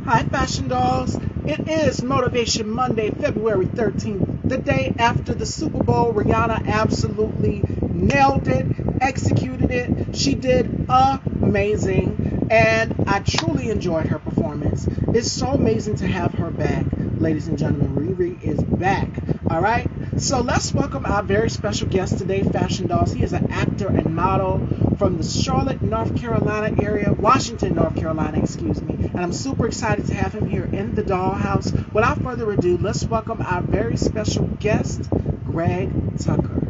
Hi, Fashion Dolls. It is Motivation Monday, February 13th, the day after the Super Bowl. Rihanna absolutely nailed it, executed it. She did amazing, and I truly enjoyed her performance. It's so amazing to have her back, ladies and gentlemen. Riri is back. All right, so let's welcome our very special guest today, Fashion Dolls. He is an actor and model from the Charlotte, North Carolina area, Washington, North Carolina, excuse me. And I'm super excited to have him here in the dollhouse. Without further ado, let's welcome our very special guest, Greg Tucker.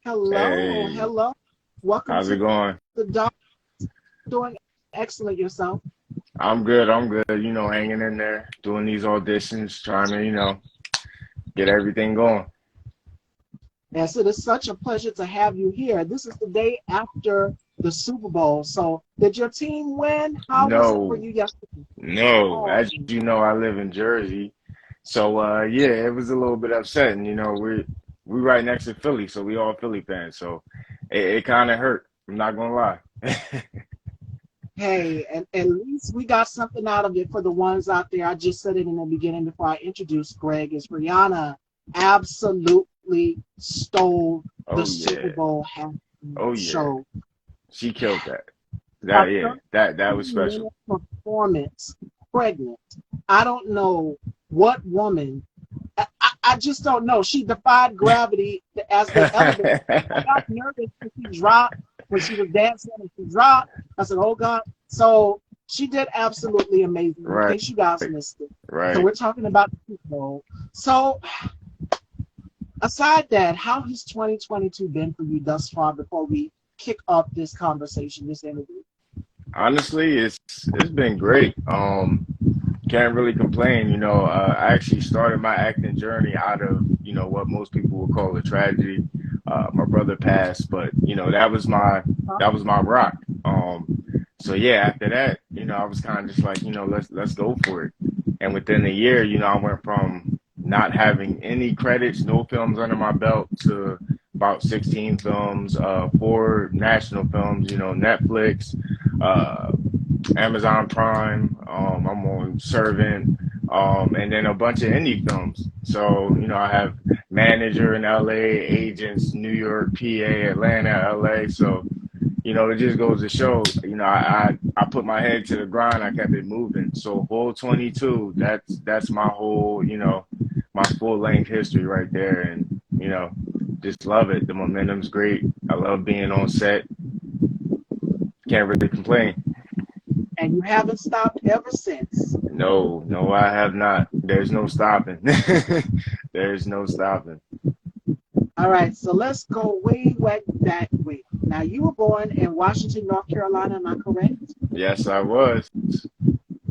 Hello, Hey, hello. Welcome how's to it going? the doll. Doing excellent yourself. I'm good. I'm good. Hanging in there, doing these auditions, trying to, get everything going. Yes, it is such a pleasure to have you here. This is the day after the Super Bowl. So, did your team win? How was it for No, you yesterday? no. Oh, As you know, I live in Jersey, so yeah, it was a little bit upsetting. We right next to Philly, so we all Philly fans. So it kind of hurt. I'm not gonna lie. hey, and at least we got something out of it for the ones out there. I just said it in the beginning before I introduced Greg. Is Rihanna absolutely stole the Oh Super yeah. Bowl halftime Oh yeah. show? She killed that. A That yeah. That was 13 special. minute performance, pregnant. I don't know what woman. I just don't know. She defied gravity as they elevated. I got nervous when she dropped, when she was dancing and she dropped. I said, oh God. So she did absolutely amazing, in Right. case you guys missed it. So Right. we're talking about the Super Bowl. So aside that, how has 2022 been for you thus far before we kick off this conversation, this interview? Honestly, it's been great. Can't really complain. I actually started my acting journey out of what most people would call a tragedy. My brother passed, but that was my rock. So yeah, after that, I was kind of just like, let's go for it. And within a year, I went from not having any credits, no films under my belt, to about 16 films, four national films, Netflix, uh, Amazon Prime. I'm on Servant, and then a bunch of indie films. So I have manager in LA, agents, New York, PA, Atlanta, LA. So it just goes to show. I put my head to the grind. I kept it moving. So whole 22. That's my whole my full length history right there, and just love it. The momentum's great. I love being on set. Can't really complain. And you haven't stopped ever since. No, no, I have not. There's no stopping. There's no stopping. All right, so let's go way back way. Now, you were born in Washington, North Carolina, am I correct? Yes, I was.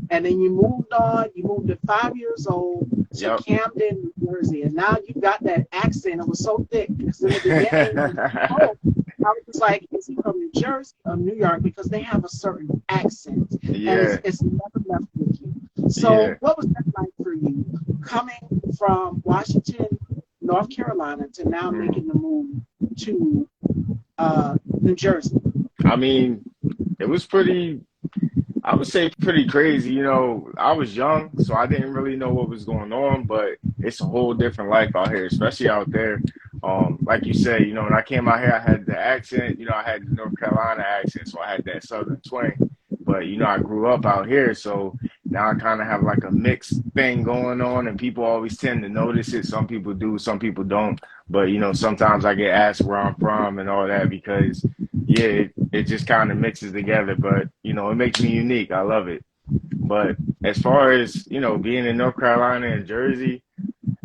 And then you moved on, you moved at 5 years old to Yep. Camden, New Jersey. And now you got that accent. It was so thick because in the beginning, when you spoke, I was just like, is he from New Jersey or New York? Because they have a certain accent and Yeah, it's never left with you. yeah. So, what was that like for you coming from Washington, North Carolina to now Mm. making the move to New Jersey? I mean, it was pretty, I would say pretty crazy. I was young, so I didn't really know what was going on, but it's a whole different life out here, especially out there. Like you said, when I came out here, I had the accent, I had the North Carolina accent, so I had that southern twang. But, I grew up out here, so now I kind of have like a mixed thing going on, and people always tend to notice it. Some people do, some people don't. But, sometimes I get asked where I'm from and all that because, yeah, it just kind of mixes together. But, it makes me unique. I love it. But as far as, being in North Carolina and Jersey,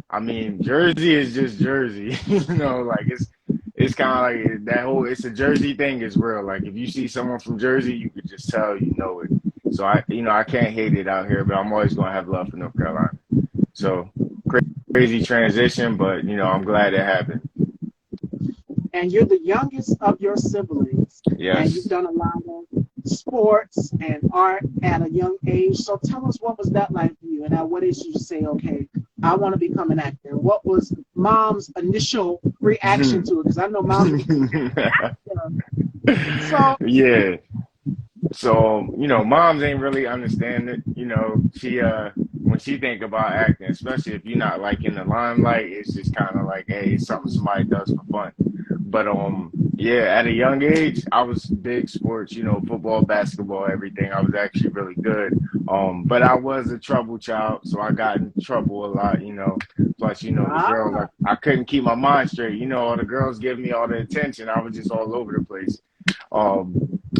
I mean, Jersey is just Jersey. Like it's kind of like that whole it's a Jersey thing is real. Like if you see someone from Jersey, you could just tell you know it. So I can't hate it out here, but I'm always gonna have love for North Carolina. So crazy transition, but I'm glad it happened. and you're the youngest of your siblings, and you've Yes. done a lot of sports and art at a young age. So tell us, what was that like for you? And at what age did you say, okay, I want to become an actor? What was mom's initial reaction to it? Because I know moms would be like, "Actor." So, Yeah. So, moms ain't really understand it. When she think about acting, especially if you're not like in the limelight, it's just kind of like, hey, it's something somebody does for fun. But yeah, at a young age, I was big sports, football, basketball, everything. I was actually really good. But I was a trouble child, so I got in trouble a lot. Plus, the girls, ah, I couldn't keep my mind straight. All the girls give me all the attention. I was just all over the place.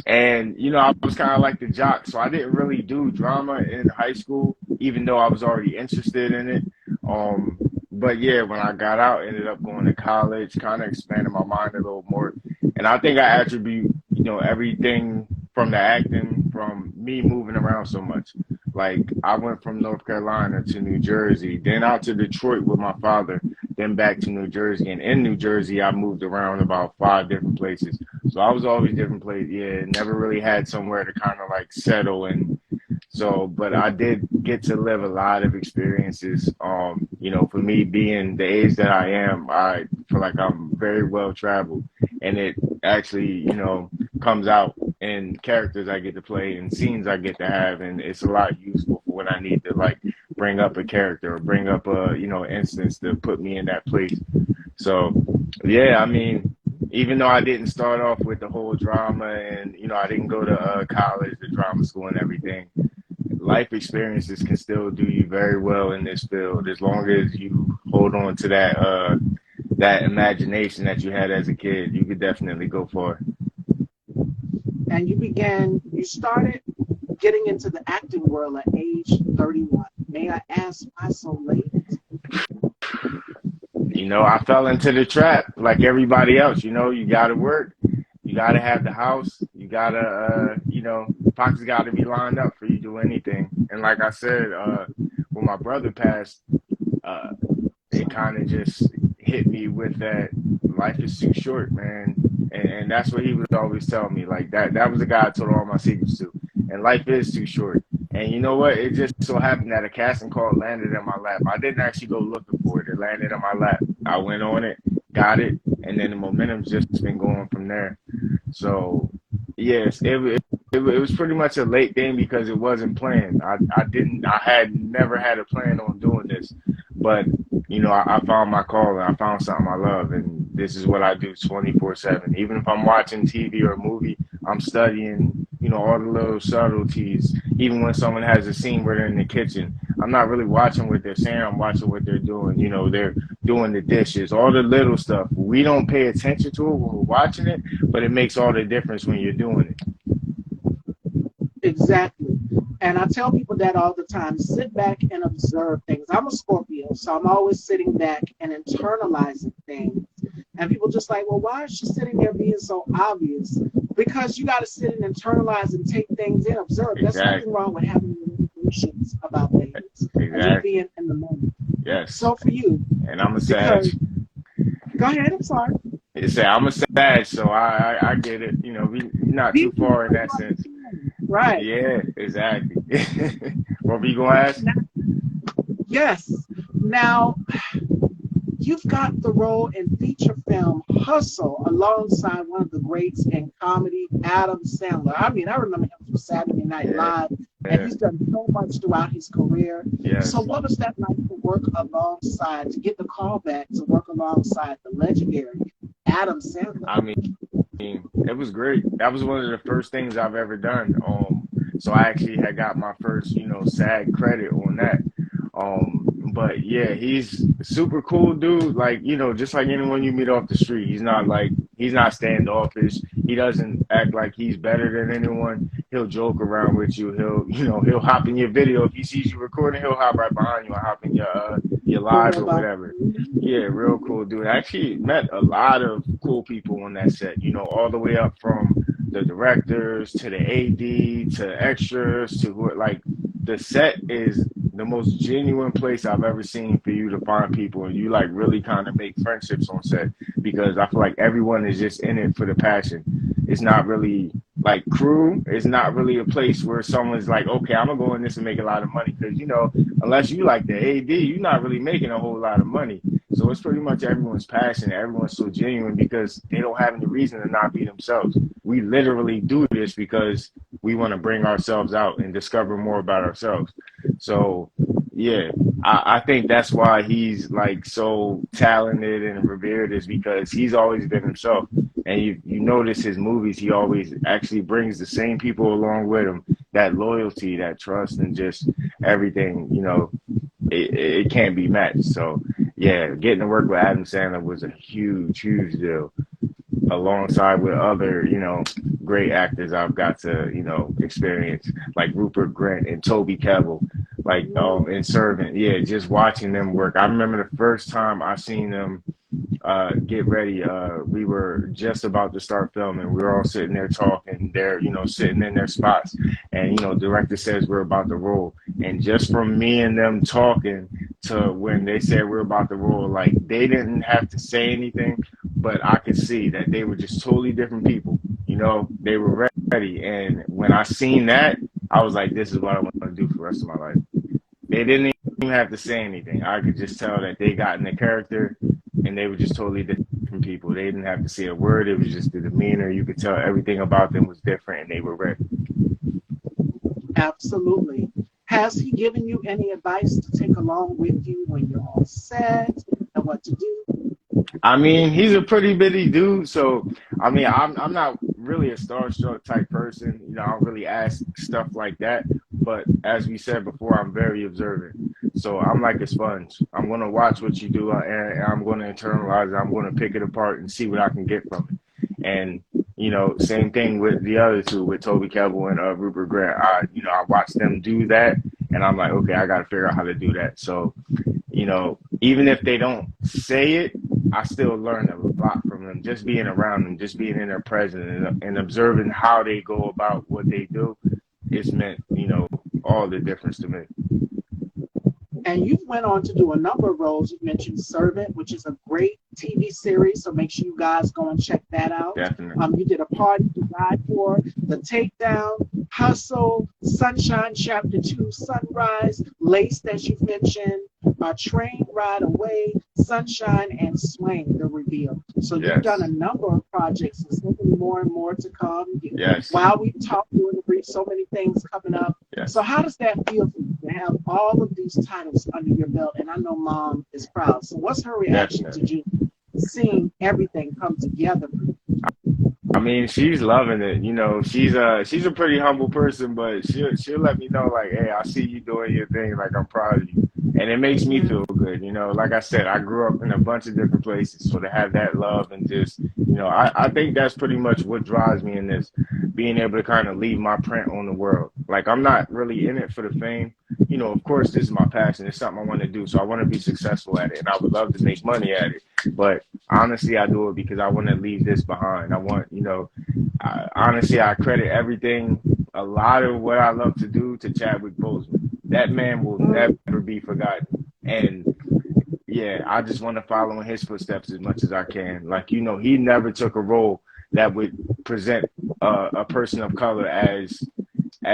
And I was kind of like the jock, so I didn't really do drama in high school, even though I was already interested in it. Um, but yeah, when I got out, ended up going to college, kind of expanded my mind a little more. And I think I attribute, everything from the acting, from me moving around so much. Like I went from North Carolina to New Jersey, then out to Detroit with my father, then back to New Jersey. And in New Jersey, I moved around about 5 different places. So I was always different places. Yeah, never really had somewhere to kind of like settle. And so, but I did get to live a lot of experiences. For me being the age that I am, I feel like I'm very well traveled, and it actually, comes out in characters I get to play and scenes I get to have, and it's a lot useful for when I need to like bring up a character or bring up a instance to put me in that place. So, yeah, I mean, even though I didn't start off with the whole drama and, I didn't go to college, the drama school and everything, life experiences can still do you very well in this field as long as you hold on to that imagination that you had as a kid. You could definitely go for and you started getting into the acting world at age 31. May I ask why so late? it. I fell into the trap like everybody else. You got to work. You got to have the house. You got to, pockets got to be lined up for you to do anything. And like I said, when my brother passed, uh, it kind of just hit me with that life is too short, man. And that's what he would always tell me. Like that was the guy I told all my secrets to. And life is too short. And you know what? It just so happened that a casting call landed in my lap. I didn't actually go looking for it. It landed in my lap. I went on it, got it, and then the momentum's just been going from there. So, yes, it was pretty much a late thing because it wasn't planned. I had never had a plan on doing this, but I found my calling. I found something I love, and this is what I do 24/7. Even if I'm watching TV or a movie, I'm studying, all the little subtleties. Even when someone has a scene where they're in the kitchen, I'm not really watching what they're saying. I'm watching what they're doing. They're doing the dishes, all the little stuff. We don't pay attention to it when we're watching it, but it makes all the difference when you're doing it. Exactly. And I tell people that all the time. Sit back and observe things. I'm a Scorpio, so I'm always sitting back and internalizing things. And people just like, well, why is she sitting there being so obvious? Because you got to sit and internalize and take things in, observe. There's nothing Exactly. wrong with having emotions about things and just Exactly. being in the moment. Yes. So for you, And I'm a because Sag. go ahead, I'm sorry. It's I'm a Sag, so I get it. We not too People far in that sense. right. Yeah, exactly. What were you gonna ask? Now, yes. Now you've got the role in feature film Hustle alongside one of the greats in comedy, Adam Sandler. I mean, I remember him from Saturday Night Yeah, Live, and yeah, he's done so much throughout his career. So, yes. what was that like to work alongside, to get the call back to work alongside the legendary Adam Sandler? I mean, it was great. That was one of the first things I've ever done. So I actually had got my first, SAG credit on that. But yeah, he's a super cool dude. Like, just like anyone you meet off the street, he's not standoffish. He doesn't act like he's better than anyone. He'll joke around with you. He'll hop in your video. If he sees you recording, he'll hop right behind you and hop in your live or whatever. Yeah, real cool dude. I actually met a lot of cool people on that set, all the way up from the directors to the AD to extras to who like the set is the most genuine place I've ever seen for you to find people and you like really kind of make friendships on set because I feel like everyone is just in it for the passion. It's not really like crew. It's not really a place where someone's like, okay, I'm gonna go in this and make a lot of money because unless you like the AD, you're not really making a whole lot of money. So it's pretty much everyone's passion. Everyone's so genuine because they don't have any reason to not be themselves. We literally do this because we want to bring ourselves out and discover more about ourselves. So yeah, I think that's why he's like so talented and revered is because he's always been himself. And you notice his movies, he always actually brings the same people along with him. That loyalty, that trust, and just everything, it can't be matched. So yeah, getting to work with Adam Sandler was a huge, huge deal. Alongside with other, great actors I've got to, experience, like Rupert Grint and Toby Kebbell, like in Servant. Yeah, just watching them work. I remember the first time I seen them get ready. We were just about to start filming. We were all sitting there talking. They're, sitting in their spots. And, director says we're about to roll. And just from me and them talking to when they said we're about to roll, like they didn't have to say anything, but I could see that they were just totally different people. They were ready. And when I seen that, I was like, this is what I want to do for the rest of my life. They didn't even have to say anything. I could just tell that they got in the character and they were just totally different people. They didn't have to say a word. It was just the demeanor. You could tell everything about them was different and they were ready. Absolutely. Has he given you any advice to take along with you when you're all set and what to do? I mean, he's a pretty bitty dude. So, I mean, I'm not really a starstruck type person. I don't really ask stuff like that. But as we said before, I'm very observant. So I'm like a sponge. I'm going to watch what you do and I'm going to internalize it. I'm going to pick it apart and see what I can get from it. And, same thing with the other two, with Toby Kebbell and Rupert Grint. I watched them do that and I'm like, okay, I got to figure out how to do that. So, even if they don't say it, I still learn a lot from them. Just being around them, just being in their presence and observing how they go about what they do, it's meant, all the difference to me. And you've went on to do a number of roles. You mentioned Servant, which is a great TV series, so make sure you guys go and check that out. Definitely. You did A Party to Die For, The Takedown, Hustle, Sunshine Chapter 2, Sunrise, Laced, as you've mentioned, Train Ride Away, Sunshine, and Swain, The Reveal. So you've done a number of projects and so many more and more to come. Yes. While we've talked during the brief, so many things coming up. Yes. So how does that feel for you to have all of these titles under your belt? And I know Mom is proud. So what's her reaction to you seeing everything come together for you? I mean, she's loving it. She's a pretty humble person, but she'll let me know like, hey, I see you doing your thing. Like, I'm proud of you, and it makes me feel good. Like I said, I grew up in a bunch of different places, so to have that love and just, I think that's pretty much what drives me in this, being able to kind of leave my print on the world. Like, I'm not really in it for the fame. Of course, this is my passion. It's something I want to do, so I want to be successful at it, and I would love to make money at it. But honestly, I do it because I want to leave this behind. I want, honestly, I credit everything, a lot of what I love to do to Chadwick Boseman. That man will never be forgotten. And yeah, I just want to follow in his footsteps as much as I can. Like, he never took a role that would present a person of color as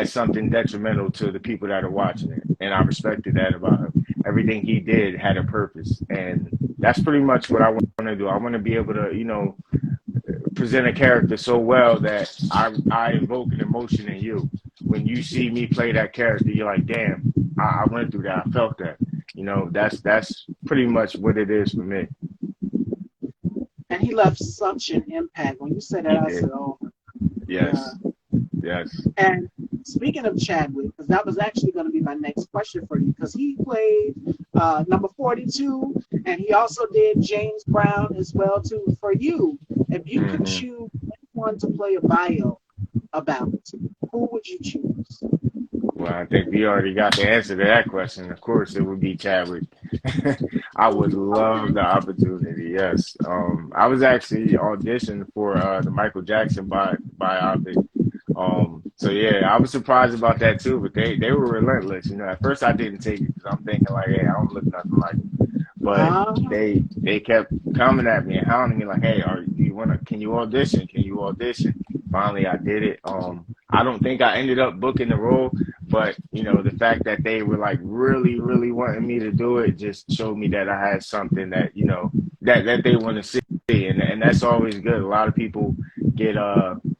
something detrimental to the people that are watching it. And I respected that about him. Everything he did had a purpose. And that's pretty much what I want to do. I want to be able to, present a character so well that I invoke an emotion in you. When you see me play that character, you're like, damn, I went through that. I felt that. That's pretty much what it is for me. And he left such an impact. When you said that, I said, oh. Yes. Yes. And speaking of Chadwick, because that was actually going to be my next question for you, because he played number 42, and he also did James Brown as well, too. For you, if you could choose one to play a bio about, who would you choose? Well, I think we already got the answer to that question. Of course, it would be Chadwick. I would love the opportunity, yes. I was actually auditioned for the Michael Jackson biopic. So yeah, I was surprised about that too, but they were relentless. At first I didn't take it because I'm thinking like, hey, I don't look nothing like him. but Uh-huh. they kept coming at me and hounding me like, hey, do you wanna can you audition? Can you audition? Finally I did it. I don't think I ended up booking the role, but you know, the fact that they were like really, really wanting me to do it just showed me that I had something that, you know, that they want to see. And that's always good. A lot of people get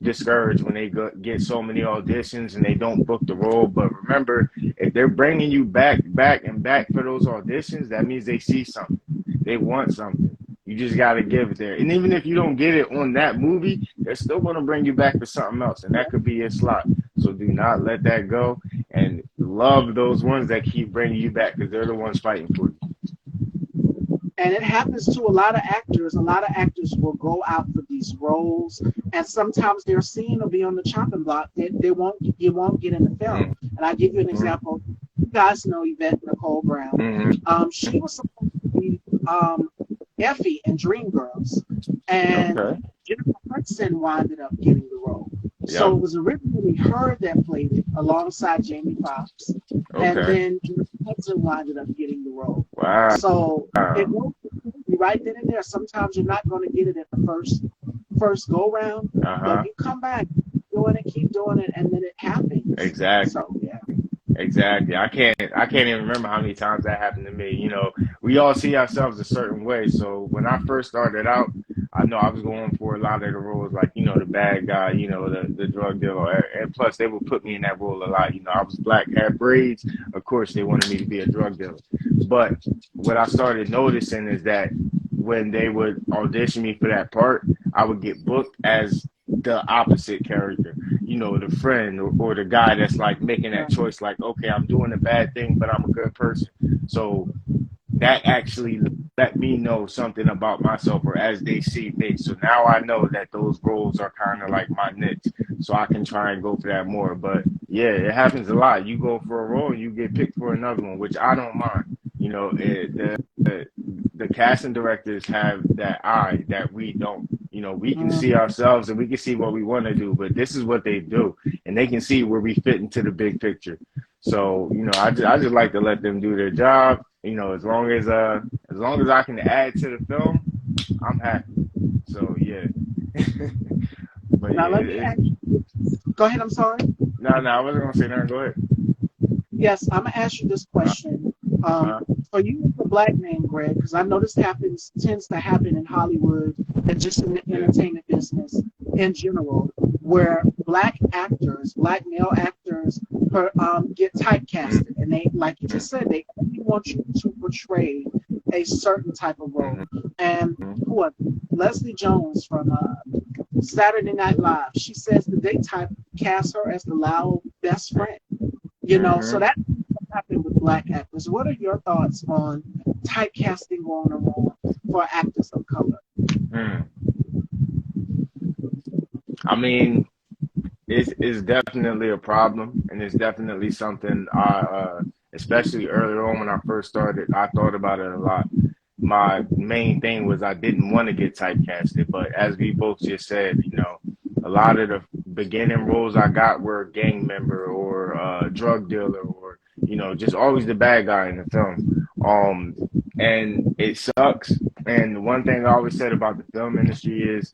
discouraged when they get so many auditions and they don't book the role. But remember, if they're bringing you back and back for those auditions, that means they see something. They want something. You just got to give it there. And even if you don't get it on that movie, they're still going to bring you back for something else. And that could be a slot. So do not let that go. And love those ones that keep bringing you back because they're the ones fighting for you. And it happens to a lot of actors. A lot of actors will go out for these roles, and sometimes their scene will be on the chopping block. You won't get in the film. And I give you an example. You guys know Yvette Nicole Brown. She was supposed to be Effie in Dreamgirls, and Okay. Jennifer Hudson winded up getting the role. So Yep. it was originally her that played it alongside Jamie Foxx, and Okay. then Jennifer Hudson winded up getting the role. Wow. So it won't be right then and there. Sometimes you're not going to get it at the first go round, but you come back, keep doing it, and then it happens. Exactly. So yeah. Exactly. I can't even remember how many times that happened to me. You know, we all see ourselves a certain way. So when I first started out, I know I was going for a lot of the roles, like, you know, the bad guy, you know, the drug dealer. And plus they would put me in that role a lot. You know, I was black, had braids. Of course they wanted me to be a drug dealer. But what I started noticing is that when they would audition me for that part, I would get booked as the opposite character, you know, the friend or the guy that's like making that choice, like, okay, I'm doing a bad thing, but I'm a good person. So that actually let me know something about myself, or as they see me. So now I know that those roles are kind of like my niche, so I can try and go for that more. But yeah, it happens a lot. You go for a role and you get picked for another one, which I don't mind. You know, the casting directors have that eye that we don't. You know, we can see ourselves and we can see what we want to do, but this is what they do, and they can see where we fit into the big picture. So, you know, I just like to let them do their job. You know, as long as I can add to the film, I'm happy. So yeah. But Now yeah, let me ask you. Go ahead. I'm sorry. no, I wasn't gonna say nothing. Go ahead. Yes, I'm gonna ask you this question. For you as a black man, Greg, because I know this tends to happen in Hollywood and just in the entertainment business in general, where black male actors, get typecasted, and they, like you just said, they only want you to portray a certain type of role. And Leslie Jones from Saturday Night Live, she says that they typecast her as the loud best friend. You know, so that happened with black actors. What are your thoughts on typecasting going on for actors of color? I mean, it's definitely a problem, and it's definitely something especially earlier on when I first started, I thought about it a lot. My main thing was I didn't want to get typecasted, but as we both just said, you know, a lot of the beginning roles I got were a gang member or a drug dealer, or, you know, just always the bad guy in the film. And it sucks. And one thing I always said about the film industry is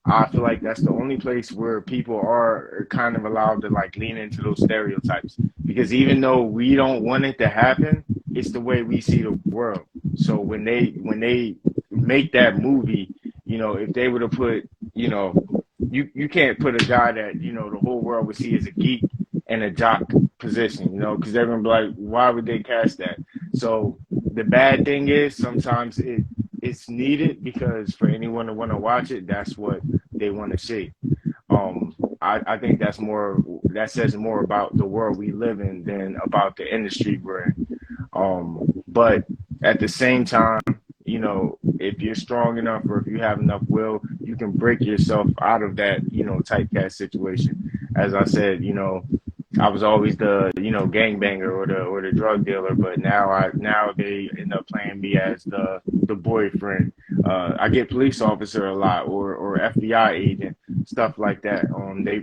I feel like that's the only place where people are kind of allowed to like lean into those stereotypes, because even though we don't want it to happen, it's the way we see the world. So when they make that movie, you know, if they were to put, you know, you can't put a guy that, you know, the whole world would see as a geek in a jock position, you know, because they're gonna be like, why would they cast that? So the bad thing is sometimes it's needed, because for anyone to want to watch it, that's what they want to see. I think that says more about the world we live in than about the industry we're in. But at the same time, you know, if you're strong enough or if you have enough will, you can break yourself out of that, you know, typecast situation. As I said, you know, I was always the, you know, gangbanger or the drug dealer, but now they end up playing me as the boyfriend. I get police officer a lot, or FBI agent, stuff like that.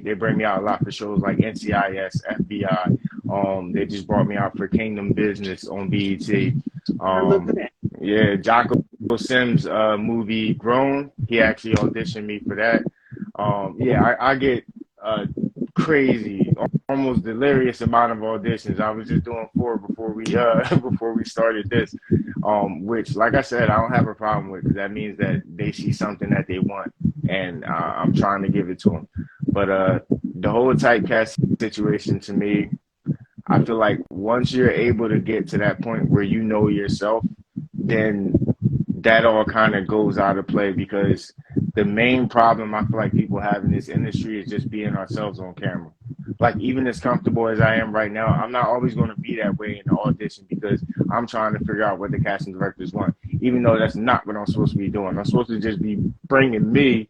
They bring me out a lot for shows like NCIS, FBI. They just brought me out for Kingdom Business on BET. Look at that. Yeah, Jocko Sims movie Grown. He actually auditioned me for that. Yeah, I get uh crazy, almost delirious amount of auditions. I was just doing four before we before we started this. Which like I said, I don't have a problem with because that means that they see something that they want and I'm trying to give it to them. But the whole typecast situation to me, I feel like once you're able to get to that point where you know yourself, then that all kind of goes out of play because the main problem I feel like people have in this industry is just being ourselves on camera. Like even as comfortable as I am right now, I'm not always going to be that way in the audition because I'm trying to figure out what the casting directors want, even though that's not what I'm supposed to be doing. I'm supposed to just be bringing me,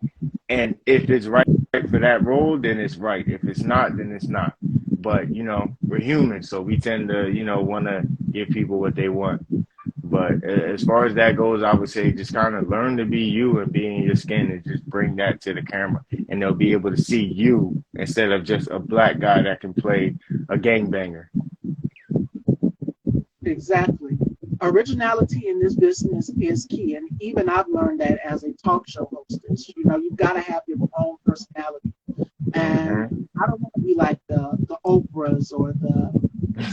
and if it's right for that role, then it's right. If it's not, then it's not. But we're human, so we tend to want to give people what they want. But as far as that goes, I would say just kind of learn to be you and be in your skin and just bring that to the camera. And they'll be able to see you instead of just a black guy that can play a gangbanger. Exactly. Originality in this business is key. And even I've learned that as a talk show hostess. You've got to have your own personality. And I don't want to be like the Oprahs or the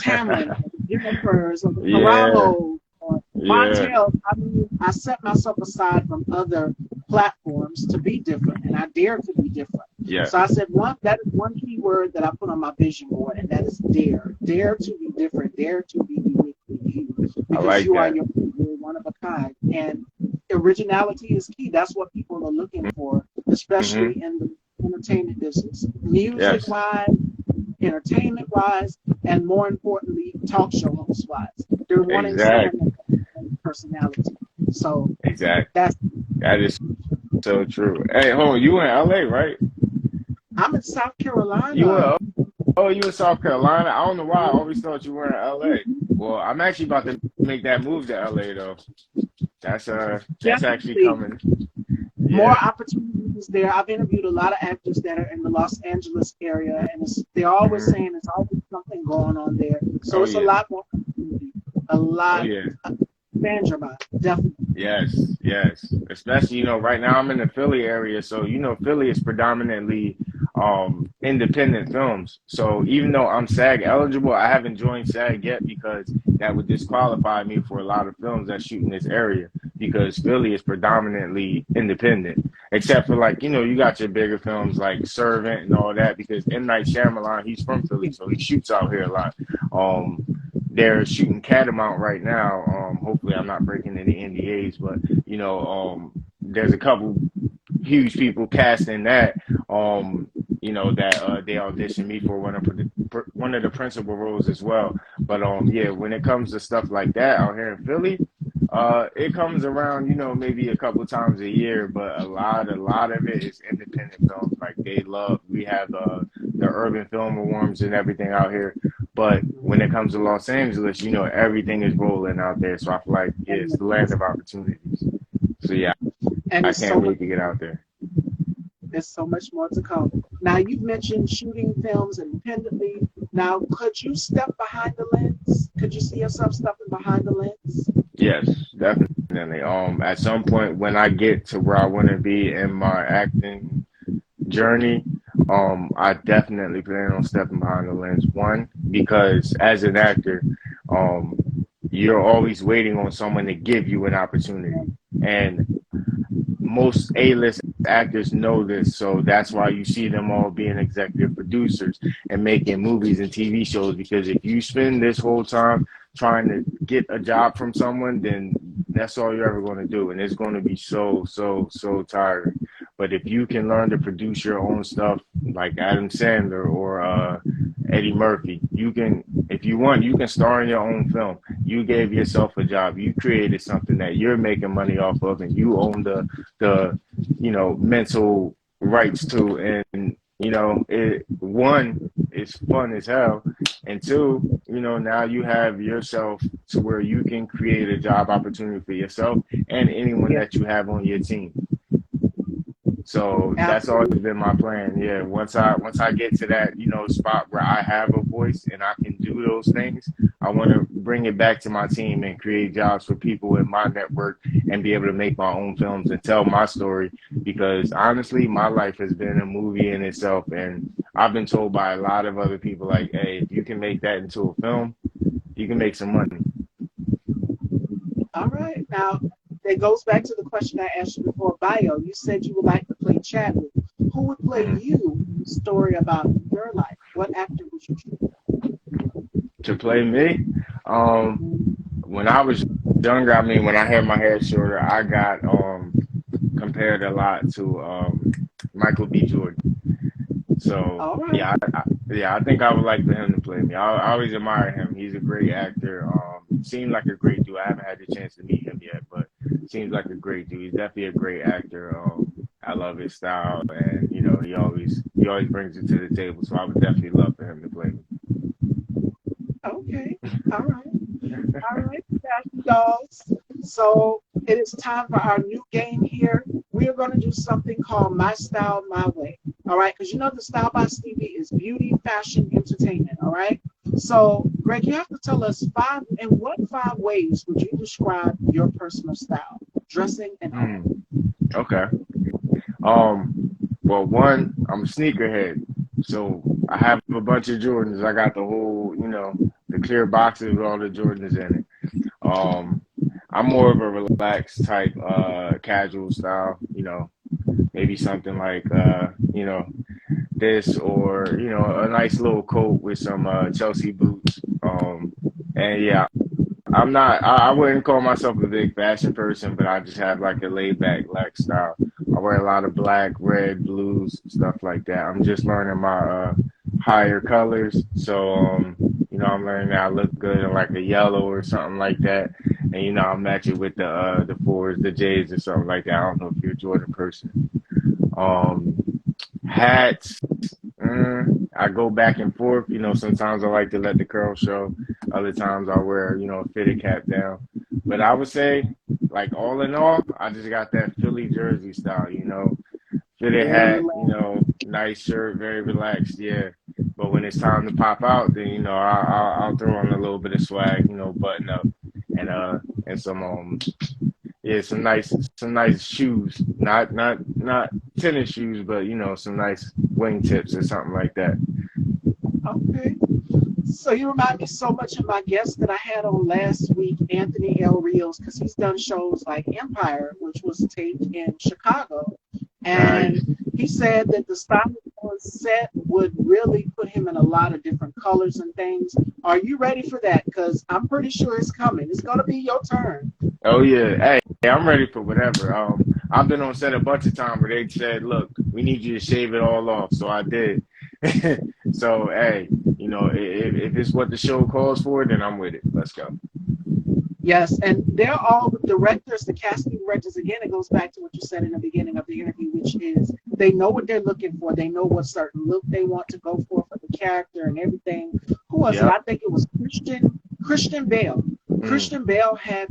Tamlin or the Jennifers or the Yeah, Caramos or yeah, Montel. I mean, I set myself aside from other platforms to be different, and I dare to be different. So I yes. said that is one key word that I put on my vision board, and that is dare. Dare to be different. Dare to be uniquely you, I because like you are that. you're one of a kind, and originality is key. That's what people are looking for, especially in the entertainment business, music Yes, wise, entertainment wise, and more importantly, talk show host wise. They're wanting someone exactly, that has a personality. So exactly. that's That is so true. Hey, hold on, you in LA, right? I'm in South You Carolina. in you in South Carolina? I don't know why I always thought you were in LA. Well, I'm actually about to make that move to LA though. That's actually Definitely coming. more Yeah. opportunities there. I've interviewed a lot of actors that are in the Los Angeles area, and they're always hmm saying it's always something going on there. So Oh it's a yeah. lot more opportunity, a Oh lot. yeah. Expand your mind, definitely. Yes, yes. Especially, right now I'm in the Philly area, so Philly is predominantly independent films. So even though I'm SAG eligible, I haven't joined SAG yet because that would disqualify me for a lot of films that shoot in this area because Philly is predominantly independent. Except for like, you got your bigger films like Servant and all that because M. Night Shyamalan, he's from Philly, so he shoots out here a lot. Um they're shooting Catamount right now. Hopefully, I'm not breaking any NDAs, but there's a couple huge people casting that. That they auditioned me for one of the principal roles as well. But yeah, when it comes to stuff like that out here in Philly, it comes around, maybe a couple times a year, but a lot of it is independent films. Like we have the urban film awards and everything out here. But when it comes to Los Angeles, everything is rolling out there. So I feel like, yeah, And it's the land of opportunities. So yeah, and I it's so can't much. wait to get out there. There's so much more to come. Now you've mentioned shooting films independently. Now, could you step behind the lens? Could you see yourself stepping behind the lens? Yes, definitely. At some point when I get to where I want to be in my acting journey, I definitely plan on stepping behind the lens. One, because as an actor, um, you're always waiting on someone to give you an opportunity. And most A-list actors know this, so that's why you see them all being executive producers and making movies and TV shows. Because if you spend this whole time trying to get a job from someone, then that's all you're ever going to do, and it's going to be so so so tiring. But if you can learn to produce your own stuff, like Adam Sandler or Eddie Murphy, if you want, you can star in your own film. You gave yourself a job. You created something that you're making money off of, and you own the mental rights to. And one, it's fun as hell, and two, now you have yourself to where you can create a job opportunity for yourself and anyone Yeah. that you have on your team. So that's always Absolutely. been my plan. Yeah, once I get to that, spot where I have a voice and I can do those things, I want to bring it back to my team and create jobs for people in my network and be able to make my own films and tell my story. Because honestly, my life has been a movie in itself, and I've been told by a lot of other people like, "Hey, if you can make that into a film, you can make some money." All right. Now, it goes back to the question I asked you before bio. You said you would like to play Chadwick. Who would play Mhm. you in a story about your life? What actor would you choose? To play me, um, when I was younger, I mean, when I had my hair shorter, I got compared a lot to Michael B. Jordan. So All right. yeah, I think I would like for him to play me. I always admire him. He's a great actor. Seems like a great dude. I haven't had the chance to meet him yet, but seems like a great dude. He's definitely a great actor. I love his style, and he always brings it to the table. So I would definitely love for him to play Okay. All right. All right, fashion dolls. So it is time for our new game here. We are going to do something called My Style, My Way. All right, because you know the Style by Stevie is beauty, fashion, entertainment. All right. So, Greg, you have to tell us in what 5 ways would you describe your personal style, dressing and all? me. Okay. Um, well, one, I'm a sneakerhead, so I have a bunch of Jordans. I got the whole, the clear boxes with all the Jordans in it. Um, I'm more of a relaxed type, casual style. Maybe something like, this, or a nice little coat with some Chelsea boots. And yeah, I'm not. I wouldn't call myself a big fashion person, but I just have like a laid back, black style. I wear a lot of black, red, blues, stuff like that. I'm just learning my higher colors, so I'm learning that I look good in like a yellow or something like that, and I'll match it with the fours, the J's, or something like that. I don't know if you're a Jordan person. Um, Hats. I go back and forth. Sometimes I like to let the curl show. Other times I wear, a fitted cap down. But I would say, like all in all, I just got that Philly Jersey style. Fitted Very hat. relaxed. Nice shirt, very relaxed. Yeah. But when it's time to pop out, then I'll throw on a little bit of swag. Button up and some yeah, some nice shoes. Not tennis shoes, but some nice wingtips or something like that. Okay. So you remind me so much of my guest that I had on last week, Anthony L. Rios, because he's done shows like Empire, which was taped in Chicago. And Nice. he said that the style on set would really put him in a lot of different colors and things. Are you ready for that? Because I'm pretty sure it's coming. It's going to be your turn. Oh yeah. Hey, I'm ready for whatever. I've been on set a bunch of times where they said, "Look, we need you to shave it all off." So I did. So hey, if it's what the show calls for, then I'm with it. Let's go. Yes, and they're all the directors, the casting directors. Again, it goes back to what you said in the beginning of the interview, which is they know what they're looking for. They know what certain look they want to go for the character and everything. Who was it? Yep. I think it was Christian Bale. Mm, Christian Bale had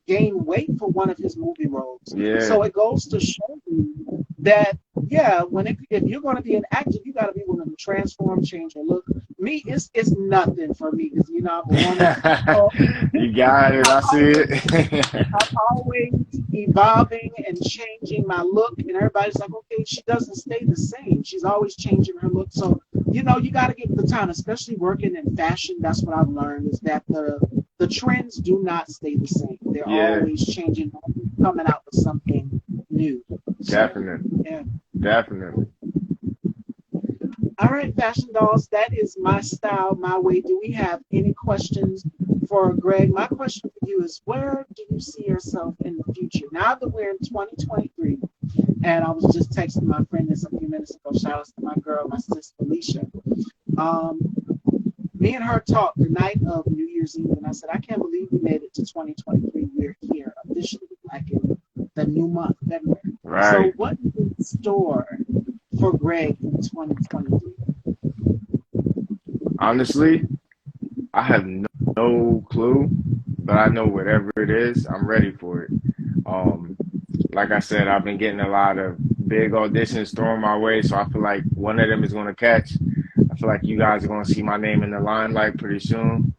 gained weight for one of his movie roles. yeah. So it goes to show you that yeah, if you're going to be an actor, you got to be willing to transform, change your look. Me, it's nothing for me because I'm a woman. So You got it. I'm I see always it. I'm always evolving and changing my look, and everybody's like, okay, she doesn't stay the same. She's always changing her look. So, you got to get the time, especially working in fashion. That's what I've learned is that the trends do not stay the same. They're Yeah, always changing, coming out with something new. So, definitely. yeah. Definitely. All right, fashion dolls, that is my style, my way. Do we have any questions for Greg? My question for you is where do you see yourself in the future? Now that we're in 2023, and I was just texting my friend this a few minutes ago, shout out to my girl, my sister Alicia. Um, Me and her talked the night of New Year's Eve, and I said, I can't believe we made it to 2023. We're here officially, like in the new month, February. So, Right. what is in store for Greg in 2023? Honestly, I have no clue, but I know whatever it is, I'm ready for it. Um, like I said, I've been getting a lot of big auditions thrown my way, so I feel like one of them is going to catch. I feel like you guys are going to see my name in the limelight pretty soon.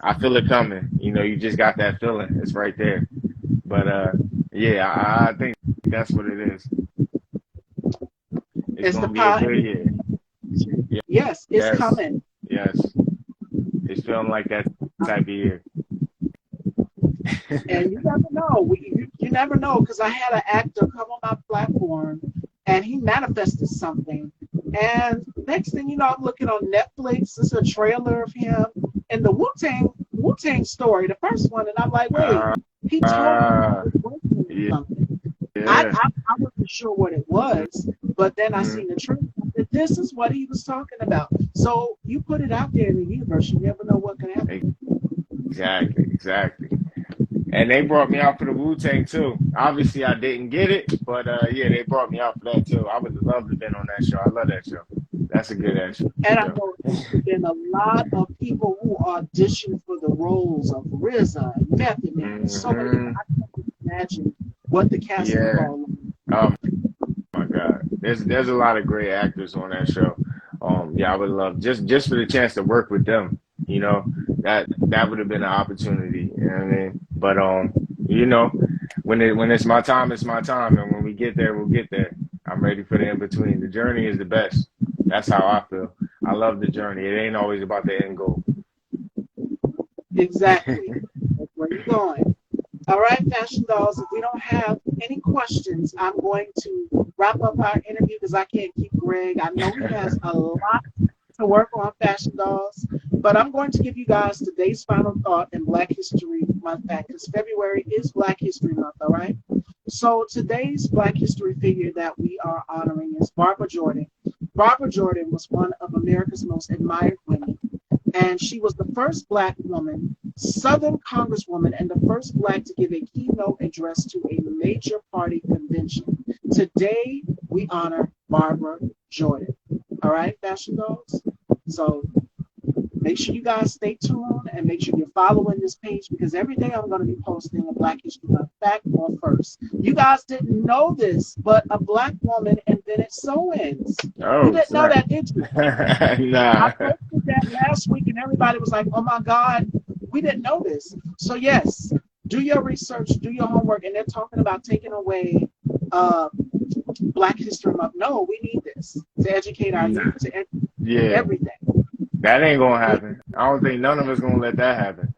I feel it coming. You know, you just got that feeling. It's right there. But yeah, I think that's what it is. It's It's the going to be a power. good year. Yeah, Yes, it's yes, coming. yes. It's feeling like that type of year. And you never know. You never know, because I had an actor come on my platform and he manifested something. And next thing you know, I'm looking on Netflix. It's a trailer of him in the Wu-Tang story, the first one. And I'm like, wait, Uh, he told me he uh, was working on yeah, something. yeah. I wasn't sure what it was, but then I Mhm. seen the trailer. That this is what he was talking about. So you put it out there in the universe, you never know what can happen. Exactly, exactly. And they brought me out for the Wu-Tang too. Obviously, I didn't get it, but yeah, they brought me out for that too. I would love to have been on that show. I love that show. That's a good ass And I show. know there's been a lot of people who auditioned for the roles of RZA and Method Man and so many. Hmm. I can't imagine what the casting Yeah. call. Oh my God. There's a lot of great actors on that show. Yeah, I would love just for the chance to work with them. You know, that would have been an opportunity. You know what I mean? But you know, when it's my time, it's my time, and when we get there, we'll get there. I'm ready for the in between. The journey is the best. That's how I feel. I love the journey. It ain't always about the end goal. Exactly. That's where you're going. All right, Fashion Dolls, if we don't have any questions, I'm going to wrap up our interview because I can't keep Greg. I know he has a lot to work on, Fashion Dolls, but I'm going to give you guys today's final thought in Black History Month fact, because February is Black History Month, all right? So today's Black History figure that we are honoring is Barbara Jordan. Barbara Jordan was one of America's most admired women, and she was the first Black woman, Southern Congresswoman, and the first Black to give a keynote address to a major party convention. Today, we honor Barbara Jordan. All right, Fashion Dogs? So make sure you guys stay tuned and make sure you're following this page, because every day I'm going to be posting a Black History Month fact or first. You guys didn't know this, but a Black woman invented sew-ins. You Oh, didn't know snap. that, did you? I Nah. posted that last week and everybody was like, oh my God, we didn't know this. So yes, do your research, do your homework, and they're talking about taking away Black History Month. No, we need this to educate our Nah. youth, to educate Yeah. everything. That ain't gonna happen. I don't think none of us gonna let that happen.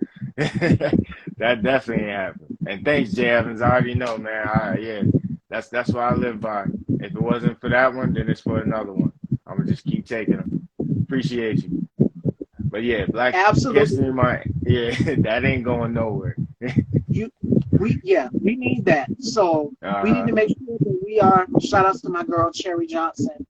That definitely ain't happen. And thanks, Jay Evans. I already know, man. Yeah, that's what I live by. If it wasn't for that one, then it's for another one. I'm gonna just keep taking them. Appreciate you. But yeah, Black Absolutely. History Month. Yeah, that ain't going nowhere. You we need that. So we need Uh-huh. to make sure that we are, shout outs to my girl Cherry Johnson.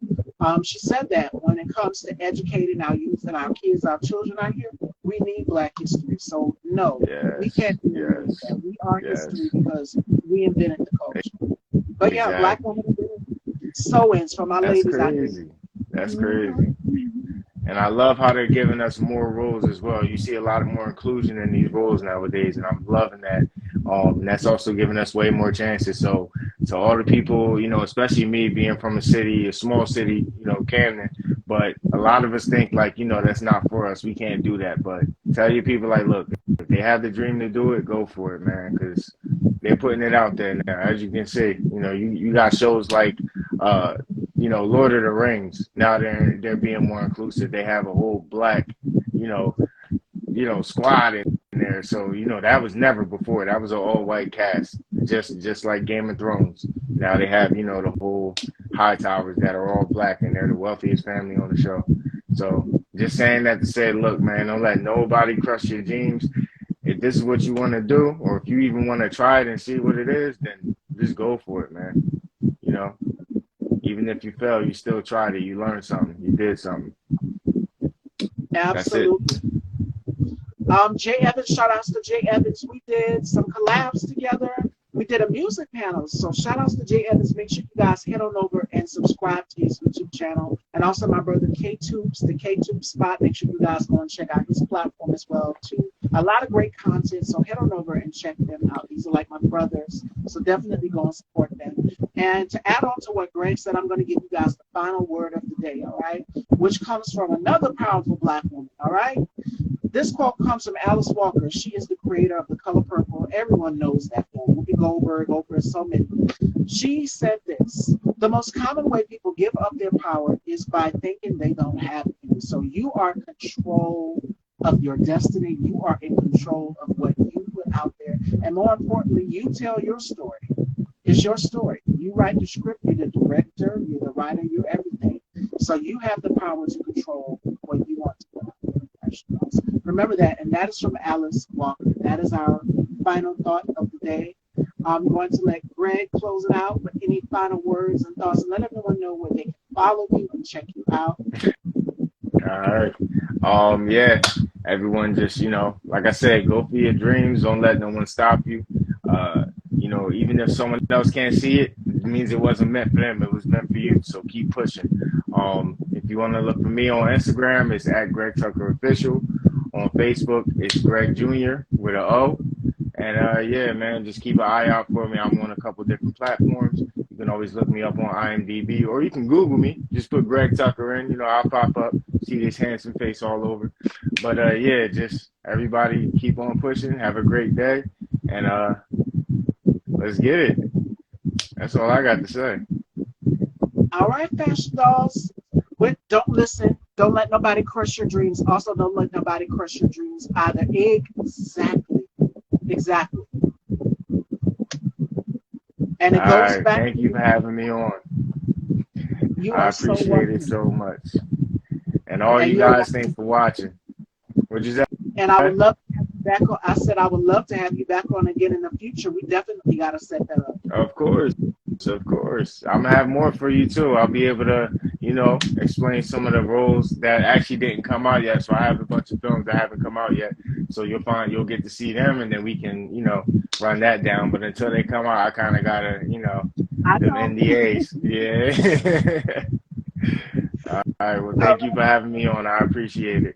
She said that when it comes to educating our youth and our kids, our children out here, we need Black history. So no, we Yes. can't do anything with Yes. that. We are history Yes. because we invented the culture. But yeah, Black Exactly. woman invented sew-ins for my That's ladies out there. crazy. That's crazy. Mhm. And I love how they're giving us more roles as well. You see a lot of more inclusion in these roles nowadays, and I'm loving that. And that's also giving us way more chances. So, to all the people, you know, especially me being from a city, a small city, you know, Camden, but a lot of us think like, you know, that's not for us. We can't do that. But tell your people like, look, if they have the dream to do it, go for it, man, because they're putting it out there now. As you can see, you know, you got shows like uh, you know, Lord of the Rings. Now they're being more inclusive. They have a whole black, you know, squad in there. So you know that was never before. That was an all white cast, just like Game of Thrones. Now they have you know the whole High Towers that are all black and they're the wealthiest family on the show. So just saying that to say, look, man, don't let nobody crush your dreams. If this is what you want to do, or if you even want to try it and see what it is, then just go for it, man. You know, even if you fail, you still tried it. You learned something. You did something. That's it. Absolutely. Jay Evans, shout outs to Jay Evans. We did some collabs together. We did a music panel. So shout outs to Jay Evans. Make sure you guys head on over and subscribe to his YouTube channel. And also my brother K Tubes, the K Tube spot. Make sure you guys go and check out his platform as well too. A lot of great content. So head on over and check them out. These are like my brothers. So definitely go and support them. And to add on to what Greg said, I'm going to give you guys the final word of the day, all right? Which comes from another powerful Black woman, all right? This quote comes from Alice Walker. She is the creator of The Color Purple. Everyone knows that one. Whoopi Goldberg, Oprah, so many. She said this: the most common way people give up their power is by thinking they don't have any. So you are in control of your destiny. You are in control of what you put out there. And more importantly, you tell your story. It's your story. You write the script, you're the director, you're the writer, you're everything. So you have the power to control what you want to put out there. Remember that, and that is from Alice Walker. That is our final thought of the day. I'm going to let Greg close it out with any final words and thoughts, and let everyone know where they can follow you and check you out. All right. Yeah, everyone just, like I said, go for your dreams. Don't let no one stop you. Even if someone else can't see it, it means it wasn't meant for them. It was meant for you. So keep pushing. If you want to look for me on Instagram, it's at Greg Tucker Official. On Facebook, it's Greg Jr. with an O. And yeah, man, just keep an eye out for me. I'm on a couple different platforms. You can always look me up on IMDb, or you can Google me. Just put Greg Tucker in. I'll pop up, see this handsome face all over. But yeah, just everybody keep on pushing. Have a great day, and let's get it. That's all I got to say. All right, fashion dolls. Don't listen. Don't let nobody crush your dreams. Also, don't let nobody crush your dreams either. Exactly. And it goes back. Thank you for having me on. I appreciate it so much. And all you guys, thanks for watching. What'd you say? And I would love to have you back on. I said I would love to have you back on again in the future. We definitely got to set that up. Of course. I'm gonna have more for you too. I'll be able to, explain some of the roles that actually didn't come out yet. So I have a bunch of films that haven't come out yet. So you'll get to see them, and then we can, run that down. But until they come out, I kind of gotta, the NDAs. Yeah. All right. Well, thank you for having me on. I appreciate it.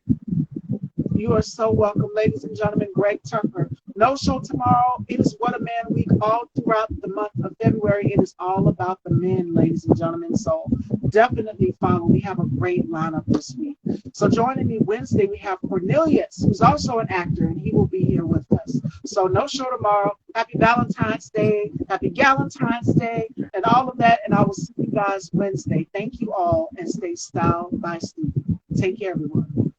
You are so welcome, ladies and gentlemen. Greg Tucker. No show tomorrow. It is What a Man Week all throughout the month of February. It is all about the men, ladies and gentlemen. So definitely follow. We have a great lineup this week. So joining me Wednesday, we have Cornelius, who's also an actor, and he will be here with us. So no show tomorrow. Happy Valentine's Day. Happy Galentine's Day, and all of that. And I will see you guys Wednesday. Thank you all, and stay styled by Stevie. Take care, everyone.